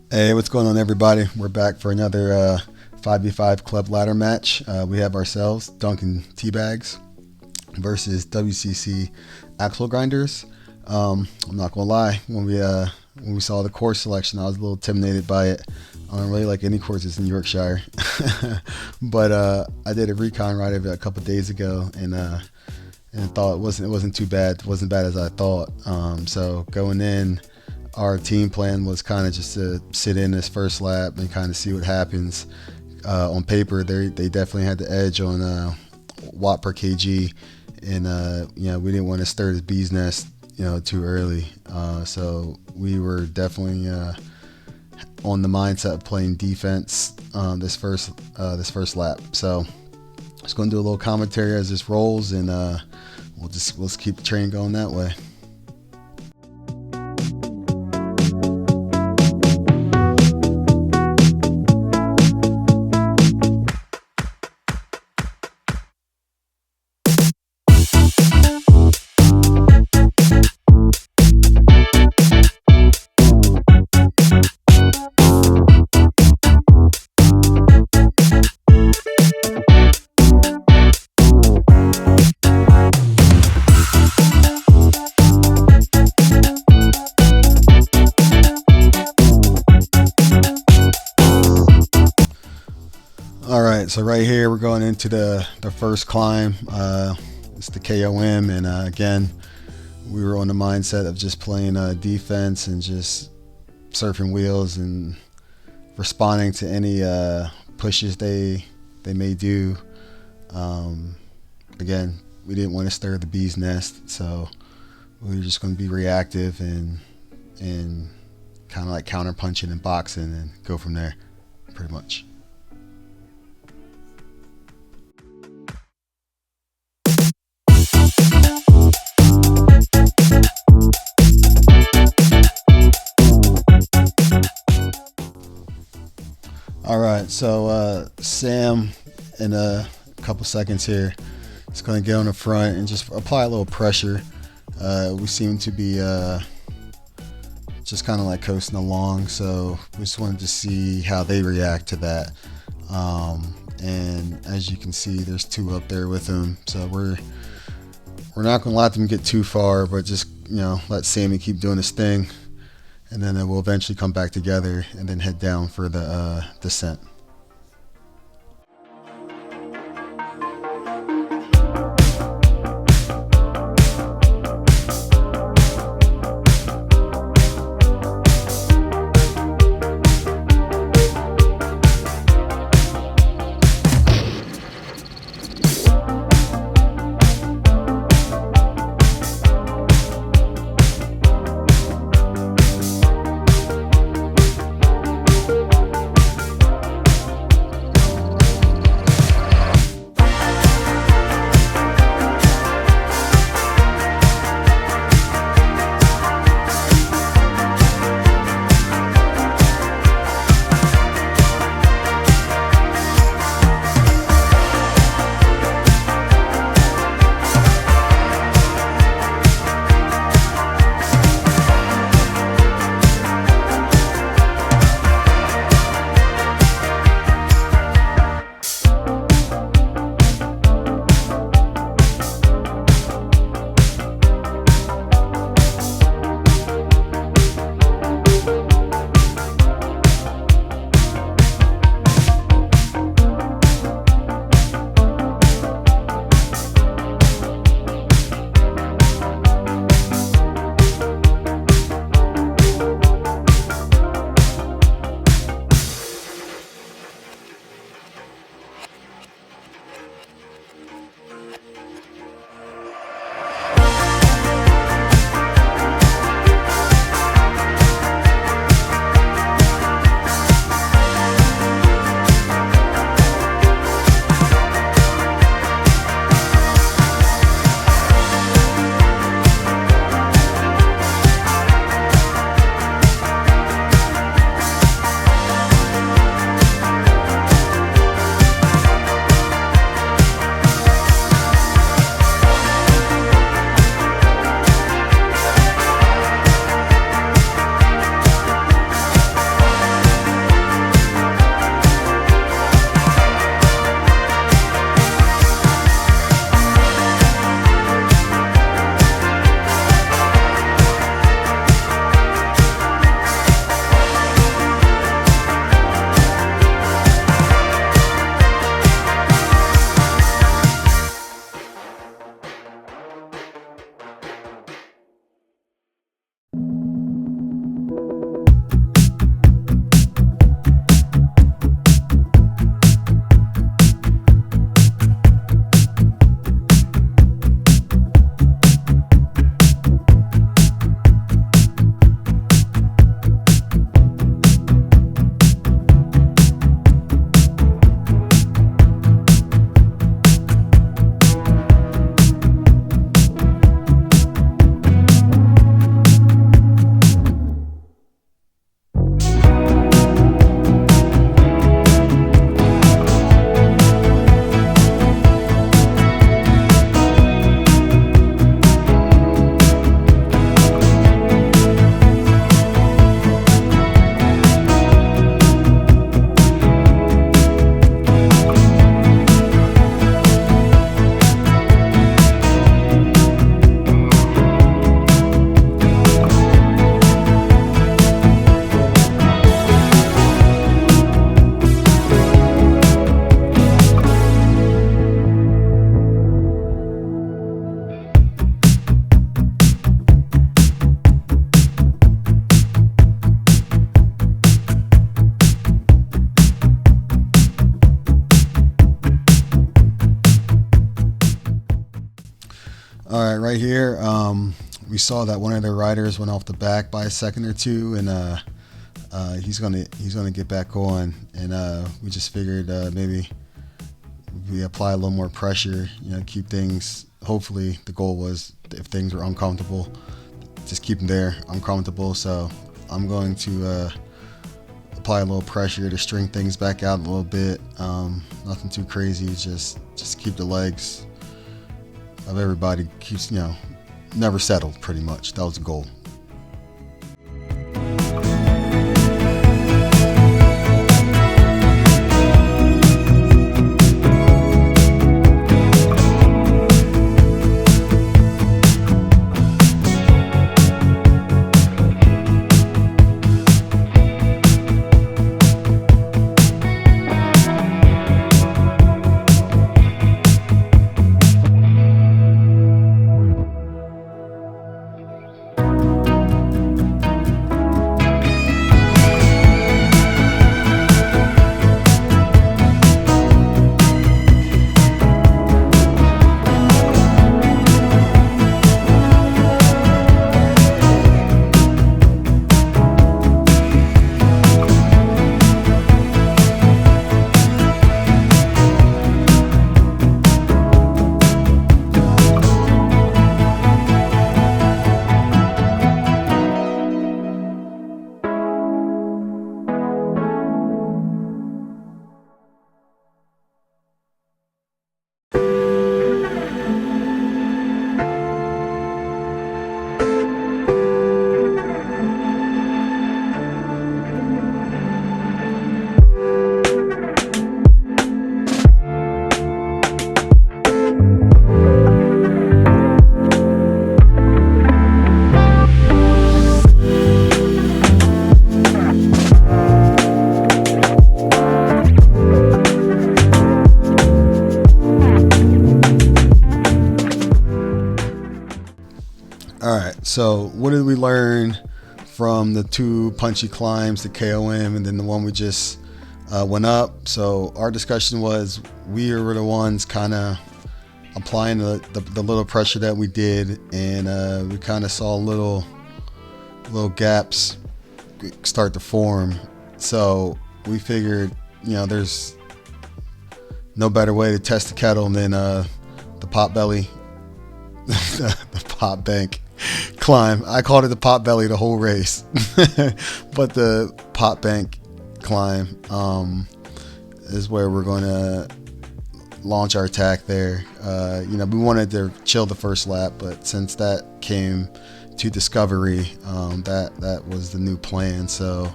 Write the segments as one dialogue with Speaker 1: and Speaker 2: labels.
Speaker 1: Hey, what's going on, everybody? We're back for another 5v5 club ladder match. We have ourselves Duncan Teabags versus WCC Axle Grinders. I'm not gonna lie, when we saw the course selection, I was a little intimidated by it. I don't really like any courses in Yorkshire, but I did a recon ride of it a couple days ago, and thought it wasn't too bad. It wasn't bad as I thought. So going in, our team plan was kind of just to sit in this first lap and kind of see what happens. On paper, they definitely had the edge on watt per kg, and we didn't want to stir the bee's nest too early. So we were definitely on the mindset of playing defense this first lap. So just going to do a little commentary as this rolls, and let's keep the train going that way. All right, so right here we're going into the first climb. It's the KOM, and again, we were on the mindset of just playing defense and just surfing wheels and responding to any pushes they may do. Again, we didn't want to stir the bee's nest, so we were just going to be reactive and kind of like counter punching and boxing and go from there, pretty much. All right, so Sam, in a couple seconds here, is going to get on the front and just apply a little pressure. We seem to be just kind of like coasting along, so we just wanted to see how they react to that. And as you can see, there's two up there with them, so we're not going to let them get too far, but just let Sammy keep doing his thing. And then we'll eventually come back together and then head down for the descent. right here, we saw that one of their riders went off the back by a second or two, and he's gonna get back on, and we just figured maybe we apply a little more pressure, keep things. Hopefully, the goal was if things were uncomfortable, just keep them there uncomfortable. So I'm going to apply a little pressure to string things back out a little bit. Nothing too crazy, just keep the legs of everybody keeps, never settled, pretty much. That was the goal. All right, so what did we learn from the two punchy climbs, the KOM, and then the one we just went up? So our discussion was we were the ones kind of applying the little pressure that we did, and we kind of saw little gaps start to form. So we figured, there's no better way to test the kettle than the pot belly, the pot bank climb. I called it the pot belly the whole race, but the pot bank climb is where we're going to launch our attack there. We wanted to chill the first lap, but since that came to discovery, that was the new plan. So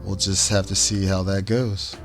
Speaker 1: we'll just have to see how that goes.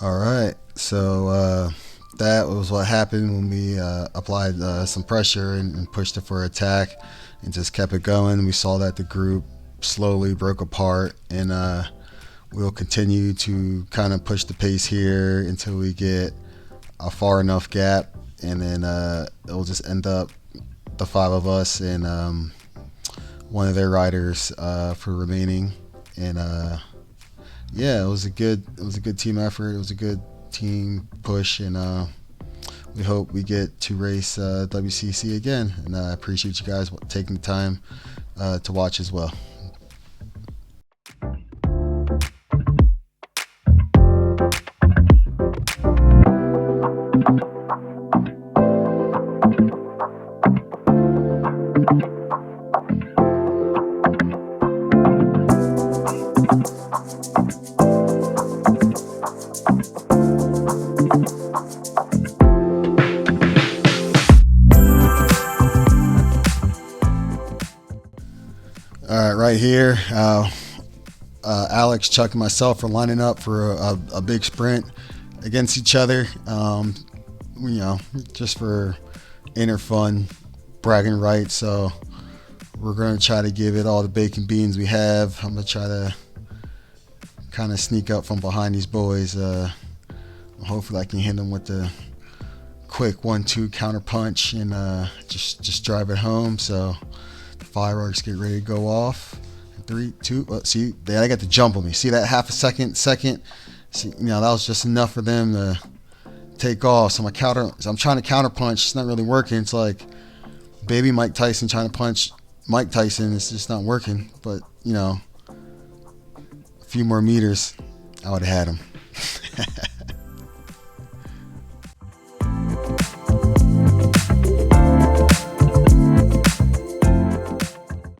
Speaker 1: All right. So that was what happened when we applied some pressure and pushed it for attack and just kept it going. We saw that the group slowly broke apart, and we'll continue to kind of push the pace here until we get a far enough gap, and then it'll just end up the five of us and one of their riders for remaining. And yeah, it was a good team effort. It was a good team push, and we hope we get to race WCC again. And I appreciate you guys taking the time to watch as well. All right, right here, Alex, Chuck, and myself are lining up for a big sprint against each other. Just for inner fun, bragging rights. So we're gonna try to give it all the bacon beans we have. I'm gonna try to kind of sneak up from behind these boys. Hopefully, I can hit them with the quick 1-2 counter punch and just drive it home. So the fireworks get ready to go off. 3, 2. See, they got to jump on me. See that half a second. See, that was just enough for them to take off. So I'm trying to counter punch. It's not really working. It's like baby Mike Tyson trying to punch Mike Tyson. It's just not working. But a few more meters, I would have had him.